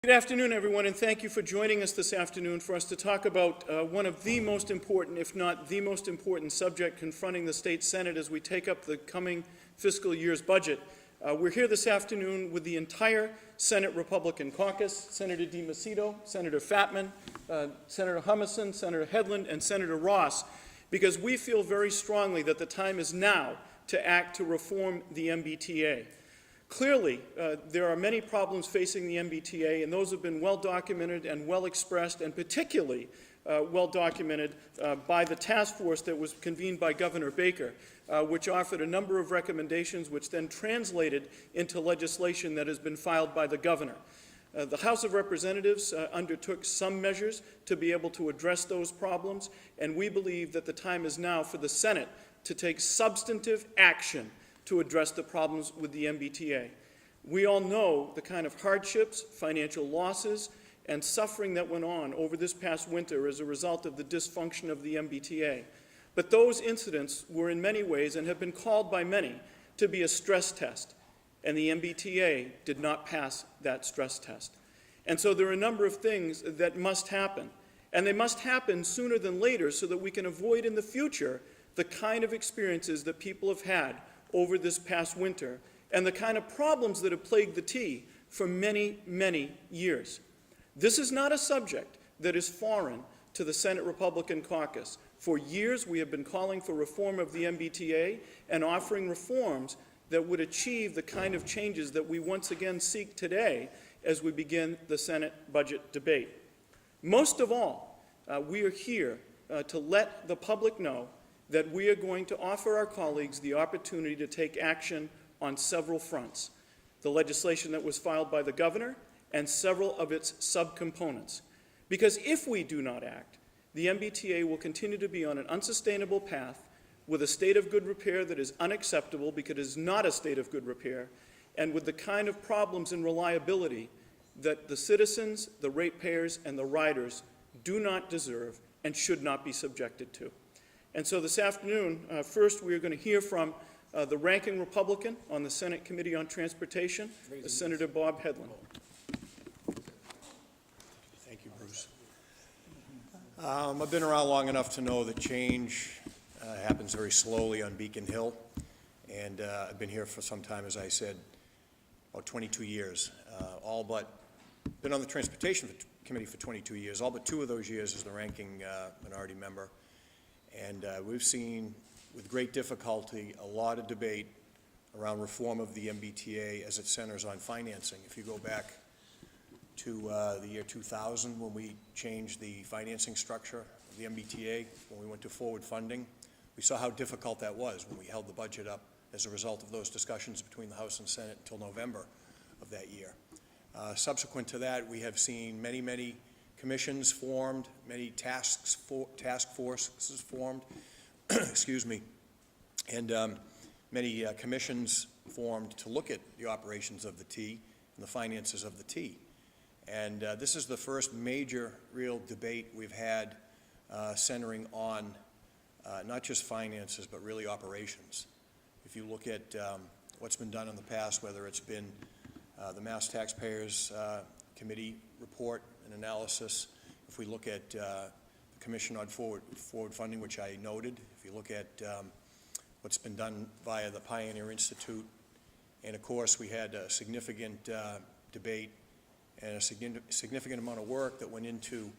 Good afternoon, everyone, and thank you for joining us this afternoon for us to talk about one of the most important, if not the most important subject confronting the state Senate as we take up the coming fiscal year's budget. We're here this afternoon with the entire Senate Republican Caucus, Senator DiMacedo, Senator Fatman, Senator Humison, Senator Hedlund, and Senator Ross, because we feel very strongly that the time is now to act to reform the MBTA. Clearly, there are many problems facing the MBTA, and those have been well documented and well expressed, and particularly well documented by the task force that was convened by Governor Baker, which offered a number of recommendations which then translated into legislation that has been filed by the governor. The House of Representatives undertook some measures to be able to address those problems, and we believe that the time is now for the Senate to take substantive action to address the problems with the MBTA. We all know the kind of hardships, financial losses, and suffering that went on over this past winter as a result of the dysfunction of the MBTA. But those incidents were in many ways, and have been called by many, to be a stress test, and the MBTA did not pass that stress test. And so there are a number of things that must happen, and they must happen sooner than later so that we can avoid in the future the kind of experiences that people have had over this past winter, and the kind of problems that have plagued the T for many, many years. This is not a subject that is foreign to the Senate Republican Caucus. For years, we have been calling for reform of the MBTA and offering reforms that would achieve the kind of changes that we once again seek today as we begin the Senate budget debate. Most of all, we are here to let the public know that we are going to offer our colleagues the opportunity to take action on several fronts: the legislation that was filed by the governor and several of its subcomponents. Because if we do not act, the MBTA will continue to be on an unsustainable path with a state of good repair that is unacceptable because it is not a state of good repair, and with the kind of problems in reliability that the citizens, the ratepayers, and the riders do not deserve and should not be subjected to. And so this afternoon, first we are going to hear from the ranking Republican on the Senate Committee on Transportation, Senator Bob Hedlund. Thank you, Bruce. I've been around long enough to know that change happens very slowly on Beacon Hill, and I've been here for some time, as I said, about 22 years, all but been on the Transportation Committee for 22 years, all but 2 of those years as the ranking minority member. And we've seen, with great difficulty, a lot of debate around reform of the MBTA as it centers on financing. If you go back to the year 2000, when we changed the financing structure of the MBTA, when we went to forward funding, we saw how difficult that was when we held the budget up as a result of those discussions between the House and Senate until November of that year. Subsequent to that, we have seen many commissions formed, many task forces formed, excuse me, and many commissions formed to look at the operations of the T and the finances of the T. And this is the first major real debate we've had centering on not just finances, but really operations. If you look at what's been done in the past, whether it's been the Mass Taxpayers Committee report and analysis, if we look at the Commission on Forward Funding, which I noted, if you look at what's been done via the Pioneer Institute, and of course we had a significant debate and a significant amount of work that went into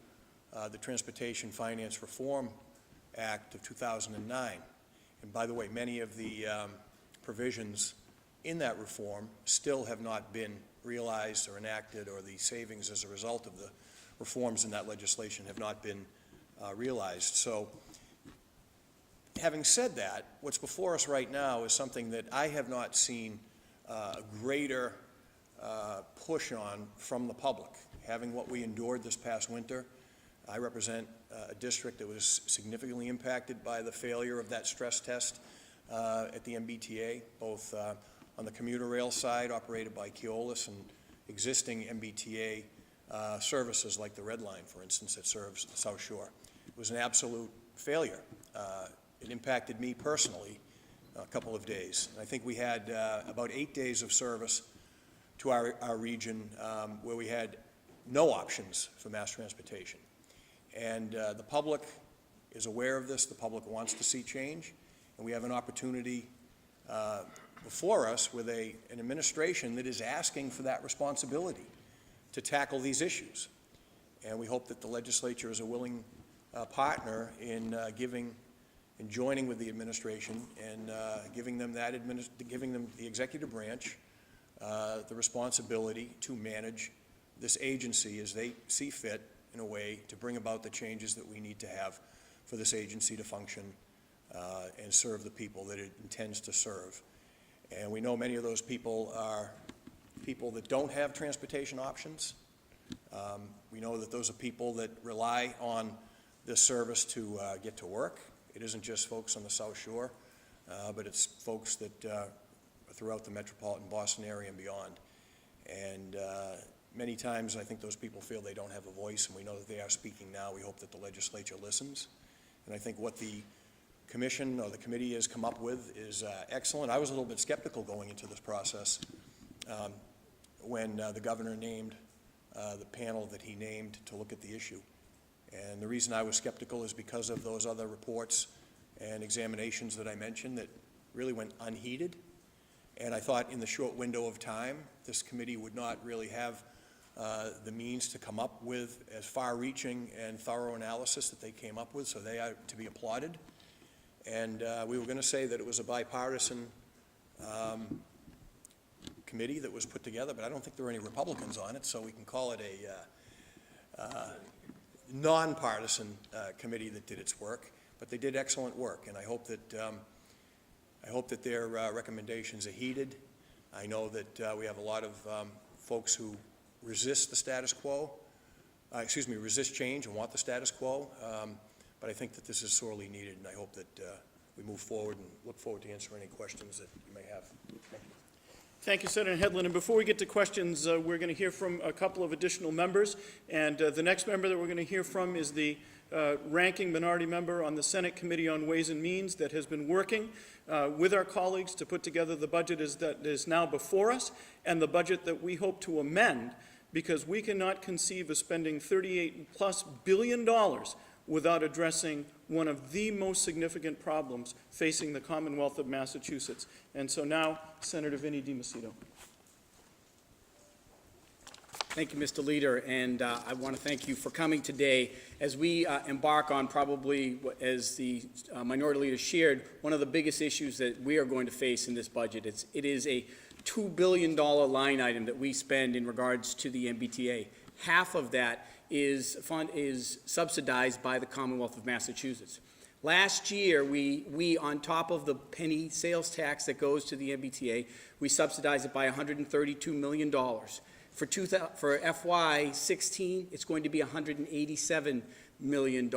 the Transportation Finance Reform Act of 2009. And by the way, many of the provisions in that reform still have not been realized or enacted, or the savings as a result of the reforms in that legislation have not been realized. So, having said that, what's before us right now is something that I have not seen a greater push on from the public. Having what we endured this past winter, I represent a district that was significantly impacted by the failure of that stress test at the MBTA, both on the commuter rail side operated by Keolis and existing MBTA services like the Red Line, for instance, that serves the South Shore. It was an absolute failure. It impacted me personally a couple of days. I think we had about 8 days of service to our region where we had no options for mass transportation. And the public is aware of this. The public wants to see change. And we have an opportunity before us with an administration that is asking for that responsibility to tackle these issues. And we hope that the legislature is a willing partner in joining with the administration and giving them the executive branch the responsibility to manage this agency as they see fit in a way to bring about the changes that we need to have for this agency to function and serve the people that it intends to serve. And we know many of those people are people that don't have transportation options. We know that those are people that rely on this service to get to work. It isn't just folks on the South Shore, but it's folks that are throughout the metropolitan Boston area and beyond. And many times I think those people feel they don't have a voice, and we know that they are speaking now. We hope that the legislature listens. And I think what the commission or the committee has come up with is excellent. I was a little bit skeptical going into this process when the governor named the panel that he named to look at the issue. And the reason I was skeptical is because of those other reports and examinations that I mentioned that really went unheeded. And I thought in the short window of time, this committee would not really have the means to come up with as far-reaching and thorough analysis that they came up with, so they are to be applauded. And we were going to say that it was a bipartisan committee that was put together, but I don't think there were any Republicans on it, so we can call it a nonpartisan committee that did its work. But they did excellent work, and I hope that their recommendations are heeded. I know that we have a lot of folks who resist the status quo, resist change and want the status quo, but I think that this is sorely needed, and I hope that we move forward and look forward to answering any questions that you may have. Thank you. Thank you, Senator Hedlund. And before we get to questions, we're going to hear from a couple of additional members. And the next member that we're going to hear from is the ranking minority member on the Senate Committee on Ways and Means that has been working with our colleagues to put together the budget that is now before us and the budget that we hope to amend, because we cannot conceive of spending $38+ billion without addressing one of the most significant problems facing the Commonwealth of Massachusetts. And so now, Senator Vinnie DiMacedo. Thank you, Mr. Leader, and I want to thank you for coming today as we embark on probably, as the Minority Leader shared, one of the biggest issues that we are going to face in this budget. It is a $2 billion line item that we spend in regards to the MBTA. Half of that is subsidized by the Commonwealth of Massachusetts. Last year, we on top of the penny sales tax that goes to the MBTA, we subsidized it by $132 million. For FY16, it's going to be $187 million,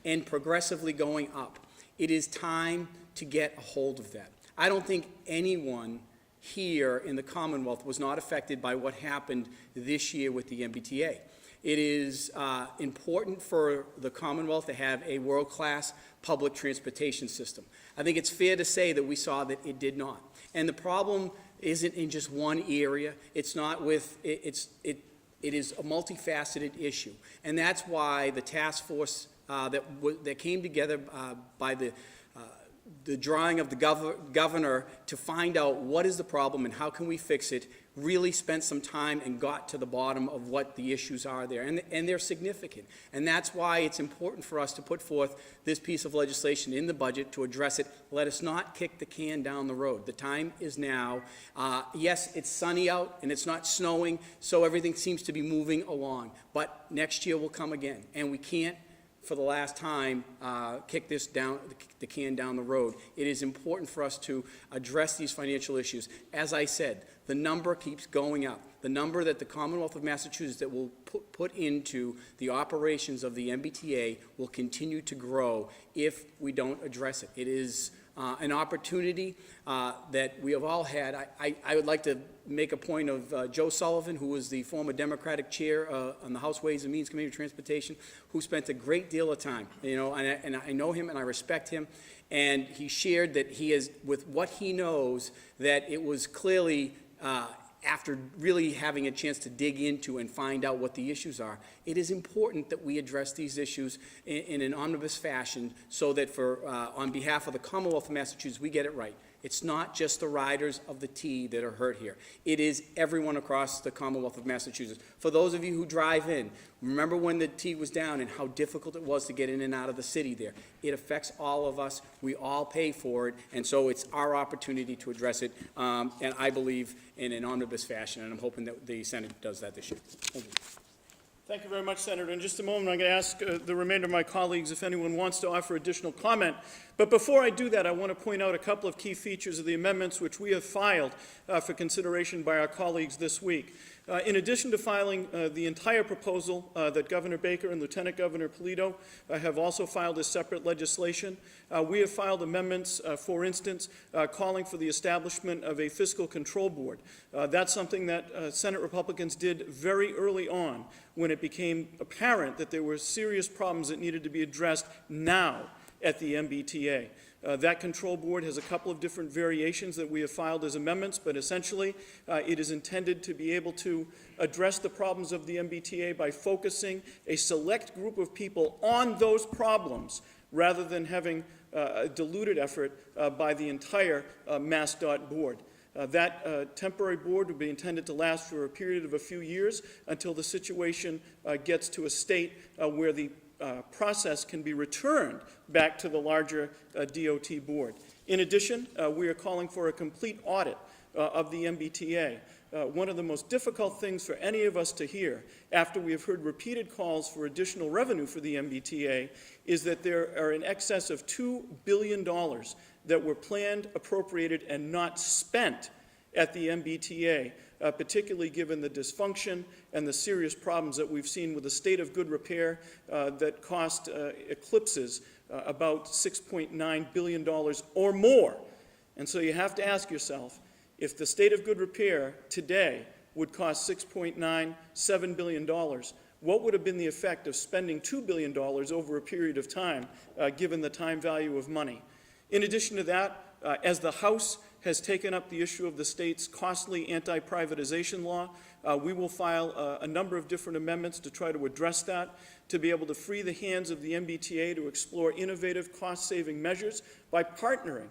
and progressively going up. It is time to get a hold of that. I don't think anyone here in the Commonwealth was not affected by what happened this year with the MBTA. It is important for the Commonwealth to have a world-class public transportation system. I think it's fair to say that we saw that it did not. And the problem isn't in just one area. It's not with, it is a multifaceted issue. And that's why the task force that came together by the drawing of the governor to find out what is the problem and how can we fix it, really spent some time and got to the bottom of what the issues are there. And they're significant. And that's why it's important for us to put forth this piece of legislation in the budget to address it. Let us not kick the can down the road. The time is now. Yes, it's sunny out and it's not snowing, so everything seems to be moving along. But next year will come again, and we can't, for the last time, kick the can down the road. It is important for us to address these financial issues. As I said, the number keeps going up. The number that the Commonwealth of Massachusetts that will put into the operations of the MBTA will continue to grow if we don't address it. It is an opportunity that we have all had. I would like to make a point of Joe Sullivan, who was the former Democratic chair on the House Ways and Means Committee of Transportation, who spent a great deal of time, and I know him and I respect him, and he shared that he is, with what he knows, that it was clearly after really having a chance to dig into and find out what the issues are, it is important that we address these issues in an omnibus fashion so that on behalf of the Commonwealth of Massachusetts, we get it right. It's not just the riders of the T that are hurt here. It is everyone across the Commonwealth of Massachusetts. For those of you who drive in, remember when the T was down and how difficult it was to get in and out of the city there. It affects all of us. We all pay for it, and so it's our opportunity to address it, and I believe in an omnibus fashion, and I'm hoping that the Senate does that this year. Thank you. Thank you very much, Senator. In just a moment, I'm going to ask the remainder of my colleagues if anyone wants to offer additional comment. But before I do that, I want to point out a couple of key features of the amendments which we have filed for consideration by our colleagues this week. In addition to filing the entire proposal that Governor Baker and Lieutenant Governor Polito have also filed as separate legislation, we have filed amendments, for instance, calling for the establishment of a fiscal control board. That's something that Senate Republicans did very early on when it became apparent that there were serious problems that needed to be addressed now at the MBTA. That control board has a couple of different variations that we have filed as amendments, but essentially it is intended to be able to address the problems of the MBTA by focusing a select group of people on those problems rather than having a diluted effort by the entire MassDOT board. That temporary board would be intended to last for a period of a few years until the situation gets to a state where the process can be returned back to the larger DOT board. In addition, we are calling for a complete audit of the MBTA. One of the most difficult things for any of us to hear after we have heard repeated calls for additional revenue for the MBTA is that there are in excess of $2 billion that were planned, appropriated, and not spent at the MBTA, particularly given the dysfunction and the serious problems that we've seen with the state of good repair that cost eclipses about $6.9 billion or more. And so you have to ask yourself, if the state of good repair today would cost $6.97 billion, what would have been the effect of spending $2 billion over a period of time, given the time value of money? In addition to that, as the House has taken up the issue of the state's costly anti-privatization law, we will file a number of different amendments to try to address that, to be able to free the hands of the MBTA to explore innovative cost-saving measures by partnering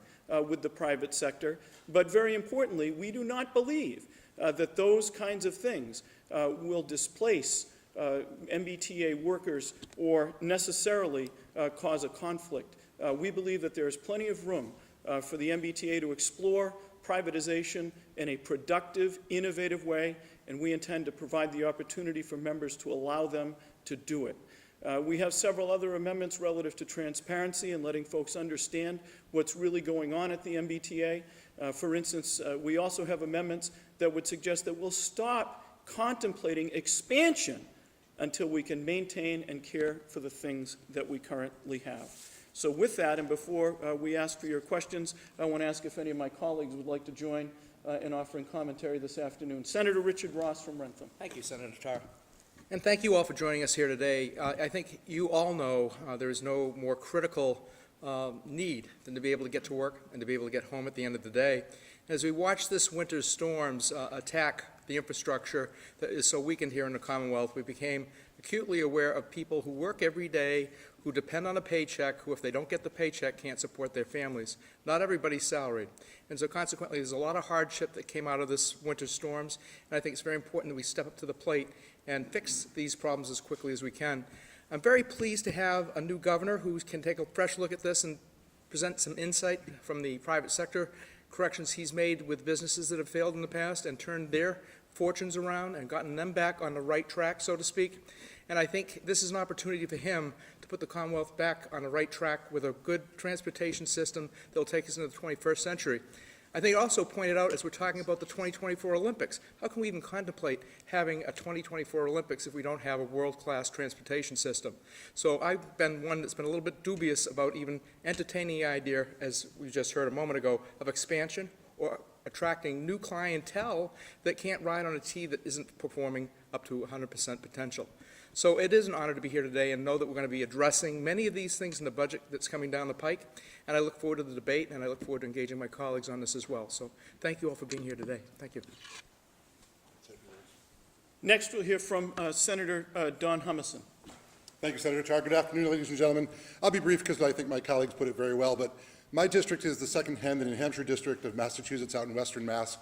with the private sector. But very importantly, we do not believe that those kinds of things will displace MBTA workers or necessarily cause a conflict. We believe that there is plenty of room for the MBTA to explore privatization in a productive, innovative way, and we intend to provide the opportunity for members to allow them to do it. We have several other amendments relative to transparency and letting folks understand what's really going on at the MBTA. For instance, we also have amendments that would suggest that we'll stop contemplating expansion until we can maintain and care for the things that we currently have. So with that, and before we ask for your questions, I want to ask if any of my colleagues would like to join in offering commentary this afternoon. Senator Richard Ross from Rentham. Thank you, Senator Tarr. And thank you all for joining us here today. I think you all know there is no more critical need than to be able to get to work and to be able to get home at the end of the day. As we watch this winter's storms attack the infrastructure that is so weakened here in the Commonwealth, we became acutely aware of people who work every day, who depend on a paycheck, who if they don't get the paycheck can't support their families. Not everybody's salaried. And so consequently, there's a lot of hardship that came out of this winter's storms, and I think it's very important that we step up to the plate and fix these problems as quickly as we can. I'm very pleased to have a new governor who can take a fresh look at this and present some insight from the private sector corrections he's made with businesses that have failed in the past and turned their fortunes around and gotten them back on the right track, so to speak. And I think this is an opportunity for him to put the Commonwealth back on the right track with a good transportation system that will take us into the 21st century. I think it also pointed out, as we're talking about the 2024 Olympics, how can we even contemplate having a 2024 Olympics if we don't have a world-class transportation system? So I've been one that's been a little bit dubious about even entertaining the idea, as we just heard a moment ago, of expansion or attracting new clientele that can't ride on a T that isn't performing up to 100% potential. So it is an honor to be here today and know that we're going to be addressing many of these things in the budget that's coming down the pike. And I look forward to the debate, and I look forward to engaging my colleagues on this as well. So thank you all for being here today. Thank you. Next, we'll hear from Senator Don Humison. Thank you, Senator Tarr. Good afternoon, ladies and gentlemen. I'll be brief because I think my colleagues put it very well, but my district is the second in the New Hampshire district of Massachusetts out in Western Mass.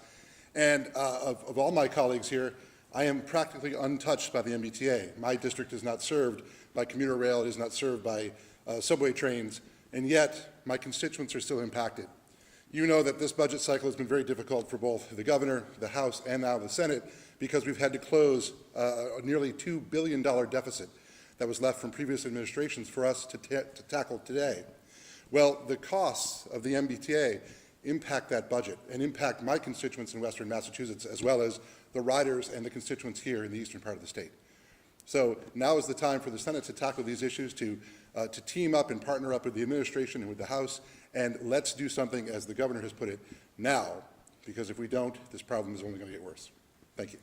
And of all my colleagues here, I am practically untouched by the MBTA. My district is not served by commuter rail. It is not served by subway trains, and yet my constituents are still impacted. You know that this budget cycle has been very difficult for both the governor, the House, and now the Senate, because we've had to close a nearly $2 billion deficit that was left from previous administrations for us to tackle today. Well, the costs of the MBTA impact that budget and impact my constituents in Western Massachusetts, as well as the riders and the constituents here in the eastern part of the state. So now is the time for the Senate to tackle these issues, to team up and partner up with the administration and with the House, and let's do something, as the governor has put it, now, because if we don't, this problem is only going to get worse. Thank you.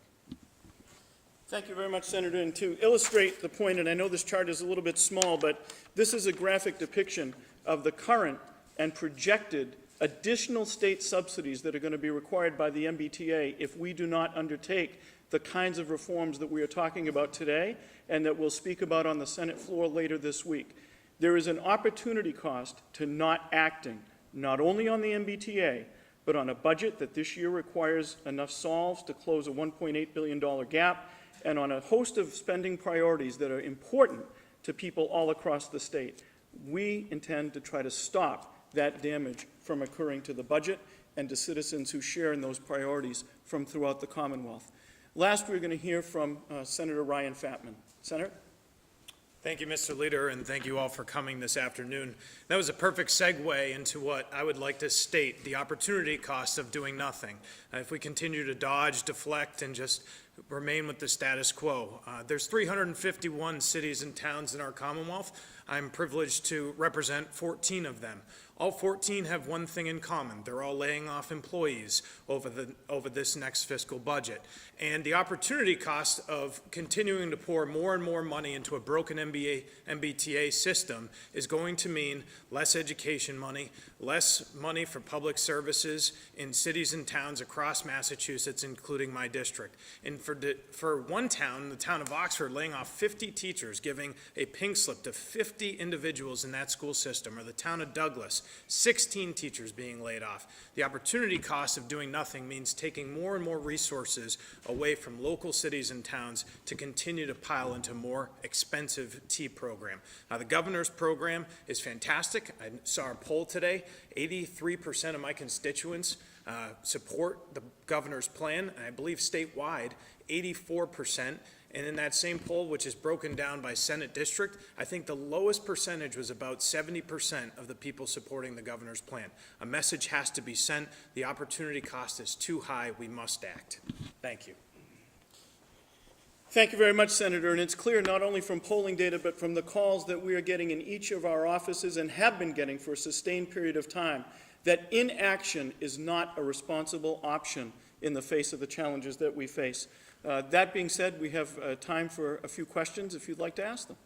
Thank you very much, Senator. And to illustrate the point, and I know this chart is a little bit small, but this is a graphic depiction of the current and projected additional state subsidies that are going to be required by the MBTA if we do not undertake the kinds of reforms that we are talking about today and that we'll speak about on the Senate floor later this week. There is an opportunity cost to not acting, not only on the MBTA, but on a budget that this year requires enough solves to close a $1.8 billion gap, and on a host of spending priorities that are important to people all across the state. We intend to try to stop that damage from occurring to the budget and to citizens who share in those priorities from throughout the Commonwealth. Last, we're going to hear from Senator Ryan Fatman. Senator? Thank you, Mr. Leader, and thank you all for coming this afternoon. That was a perfect segue into what I would like to state, the opportunity cost of doing nothing. If we continue to dodge, deflect, and just remain with the status quo. There's 351 cities and towns in our Commonwealth. I'm privileged to represent 14 of them. All 14 have one thing in common. They're all laying off employees over this next fiscal budget. And the opportunity cost of continuing to pour more and more money into a broken MBTA system is going to mean less education money, less money for public services in cities and towns across Massachusetts, including my district. And for one town, the town of Oxford, laying off 50 teachers, giving a pink slip to 50 individuals in that school system, or the town of Douglas, 16 teachers being laid off. The opportunity cost of doing nothing means taking more and more resources away from local cities and towns to continue to pile into more expensive T program. Now, the governor's program is fantastic. I saw a poll today, 83% of my constituents support the governor's plan, and I believe statewide, 84%. And in that same poll, which is broken down by Senate district, I think the lowest percentage was about 70% of the people supporting the governor's plan. A message has to be sent. The opportunity cost is too high. We must act. Thank you. Thank you very much, Senator. And it's clear not only from polling data, but from the calls that we are getting in each of our offices and have been getting for a sustained period of time, that inaction is not a responsible option in the face of the challenges that we face. That being said, we have time for a few questions if you'd like to ask them.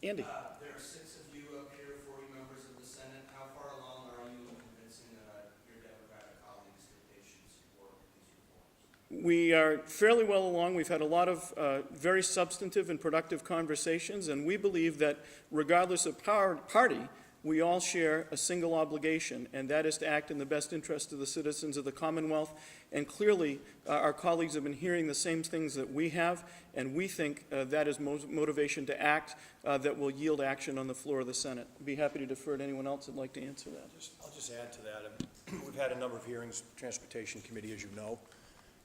Andy. There are 6 of you up here, 40 members of the Senate. How far along are you in convincing your Democratic colleagues that they should support these reforms? We are fairly well along. We've had a lot of very substantive and productive conversations, and we believe that regardless of party, we all share a single obligation, and that is to act in the best interest of the citizens of the Commonwealth. And clearly, our colleagues have been hearing the same things that we have, and we think that is motivation to act that will yield action on the floor of the Senate. I'd be happy to defer to anyone else that'd like to answer that. I'll just add to that. We've had a number of hearings, Transportation Committee, as you know,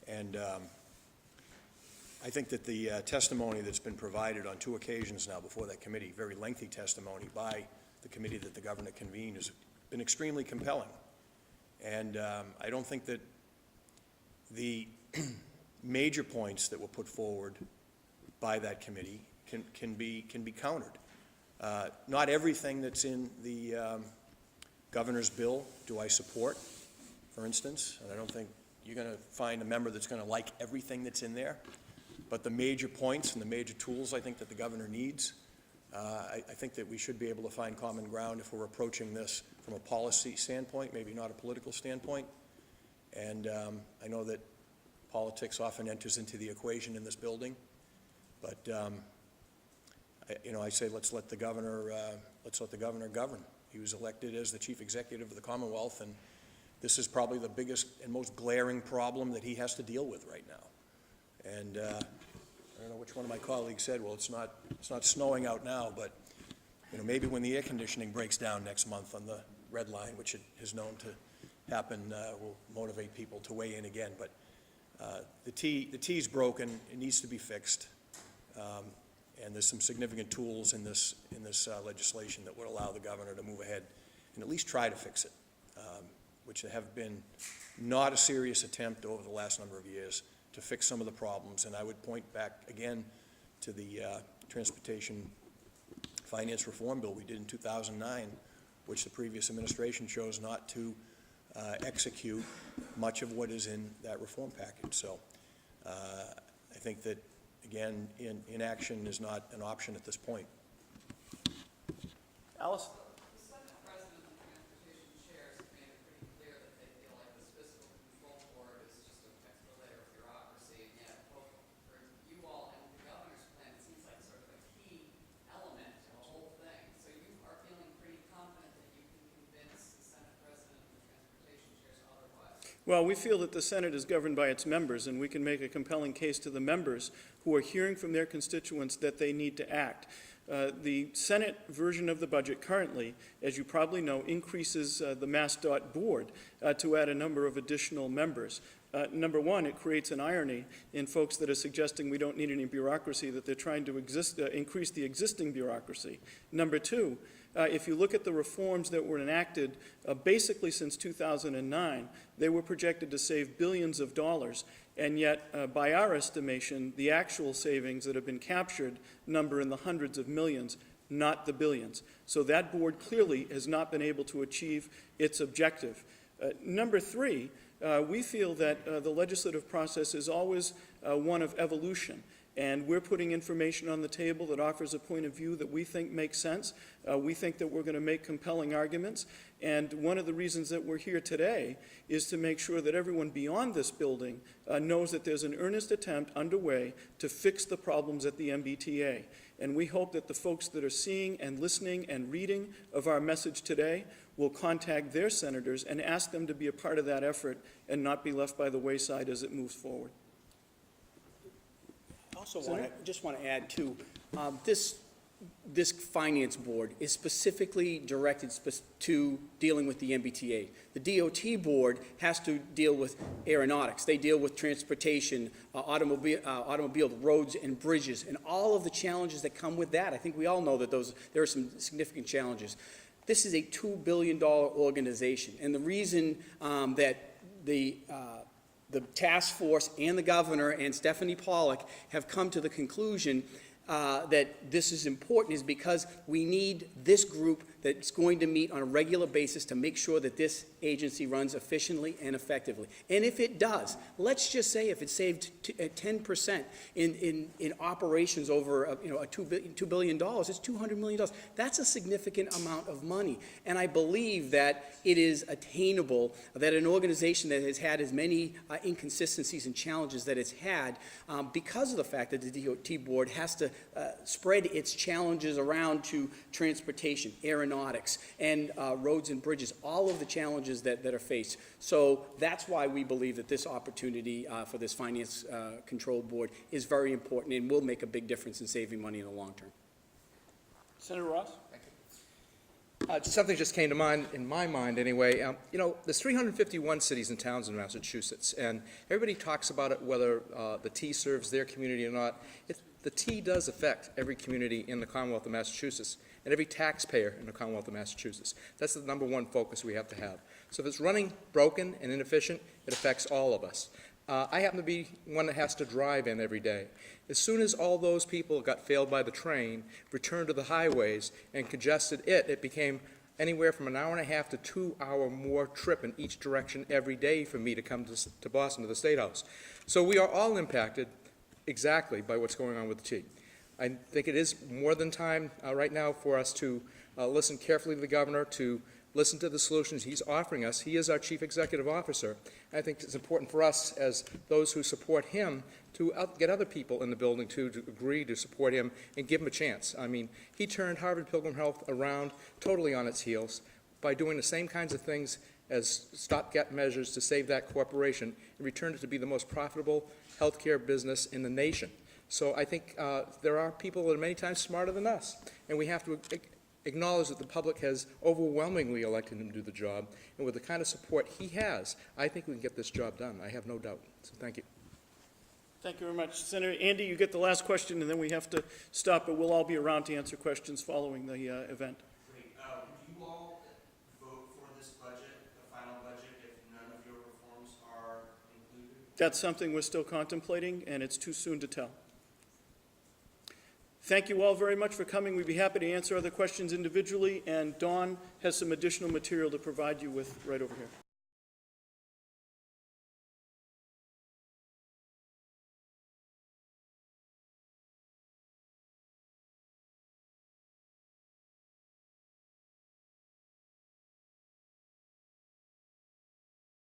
and I think that the testimony that's been provided on 2 occasions now before that committee, very lengthy testimony by the committee that the governor convened, has been extremely compelling. And I don't think that the major points that were put forward by that committee can be countered. Not everything that's in the governor's bill do I support, for instance, and I don't think you're going to find a member that's going to like everything that's in there. But the major points and the major tools I think that the governor needs, I think that we should be able to find common ground if we're approaching this from a policy standpoint, maybe not a political standpoint. And I know that Politics often enters into the equation in this building, but, I say let's let the governor govern. He was elected as the chief executive of the Commonwealth, and this is probably the biggest and most glaring problem that he has to deal with right now. And I don't know which one of my colleagues said, well, it's not snowing out now, but maybe when the air conditioning breaks down next month on the red line, which it is known to happen, will motivate people to weigh in again. But the T's broken. It needs to be fixed. And there's some significant tools in this legislation that would allow the governor to move ahead and at least try to fix it, which have been not a serious attempt over the last number of years to fix some of the problems. And I would point back again to the Transportation Finance Reform Bill we did in 2009, which the previous administration chose not to execute much of what is in that reform package. So I think that, again, inaction is not an option at this point. Alice? The Senate President and Transportation Chairs have made it pretty clear that they feel like this Fiscal Control Board is just an extra layer of bureaucracy, and yet both for you all and the governor's plan, it seems like sort of a key element to the whole thing. So you are feeling pretty confident that you can convince the Senate President and the Transportation Chairs otherwise? Well, we feel that the Senate is governed by its members, and we can make a compelling case to the members who are hearing from their constituents that they need to act. The Senate version of the budget currently, as you probably know, increases the MassDOT board to add a number of additional members. Number one, it creates an irony in folks that are suggesting we don't need any bureaucracy, that they're trying to increase the existing bureaucracy. Number two, if you look at the reforms that were enacted basically since 2009, they were projected to save billions of dollars, and yet, by our estimation, the actual savings that have been captured number in the hundreds of millions, not the billions. So that board clearly has not been able to achieve its objective. Number three, we feel that the legislative process is always one of evolution. And we're putting information on the table that offers a point of view that we think makes sense. We think that we're going to make compelling arguments. And one of the reasons that we're here today is to make sure that everyone beyond this building knows that there's an earnest attempt underway to fix the problems at the MBTA. And we hope that the folks that are seeing and listening and reading of our message today will contact their senators and ask them to be a part of that effort and not be left by the wayside as it moves forward. I also just want to add, too, this finance board is specifically directed to dealing with the MBTA. The DOT board has to deal with aeronautics. They deal with transportation, automobile, roads and bridges, and all of the challenges that come with that. I think we all know that there are some significant challenges. This is a $2 billion organization, and the reason that the task force and the governor and Stephanie Pollack have come to the conclusion that this is important is because we need this group that's going to meet on a regular basis to make sure that this agency runs efficiently and effectively. And if it does, let's just say if it saved 10% in operations over $2 billion, it's $200 million. That's a significant amount of money. And I believe that it is attainable that an organization that has had as many inconsistencies and challenges that it's had, because of the fact that the DOT board has to spread its challenges around to transportation, aeronautics, and roads and bridges, all of the challenges that are faced. So that's why we believe that this opportunity for this Finance Control Board is very important and will make a big difference in saving money in the long term. Senator Ross? Something just came to mind, in my mind anyway. There's 351 cities and towns in Massachusetts, and everybody talks about it, whether the T serves their community or not. The T does affect every community in the Commonwealth of Massachusetts and every taxpayer in the Commonwealth of Massachusetts. That's the number one focus we have to have. So if it's running broken and inefficient, it affects all of us. I happen to be one that has to drive in every day. As soon as all those people got failed by the train, returned to the highways, and congested it became anywhere from an hour and a half to 2 hour more trip in each direction every day for me to come to Boston, to the State House. So we are all impacted exactly by what's going on with the T. I think it is more than time right now for us to listen carefully to the governor, to listen to the solutions he's offering us. He is our Chief Executive Officer. I think it's important for us, as those who support him, to get other people in the building to agree to support him and give him a chance. I mean, he turned Harvard Pilgrim Health around totally on its heels by doing the same kinds of things as stopgap measures to save that corporation and returned it to be the most profitable healthcare business in the nation. So I think there are people that are many times smarter than us, and we have to acknowledge that the public has overwhelmingly elected him to do the job, and with the kind of support he has, I think we can get this job done. I have no doubt. So thank you. Thank you very much. Senator Andy, you get the last question, and then we have to stop, but we'll all be around to answer questions following the event. Great. Would you all vote for this budget, the final budget, if none of your reforms are included? That's something we're still contemplating, and it's too soon to tell. Thank you all very much for coming. We'd be happy to answer other questions individually, and Dawn has some additional material to provide you with right over here.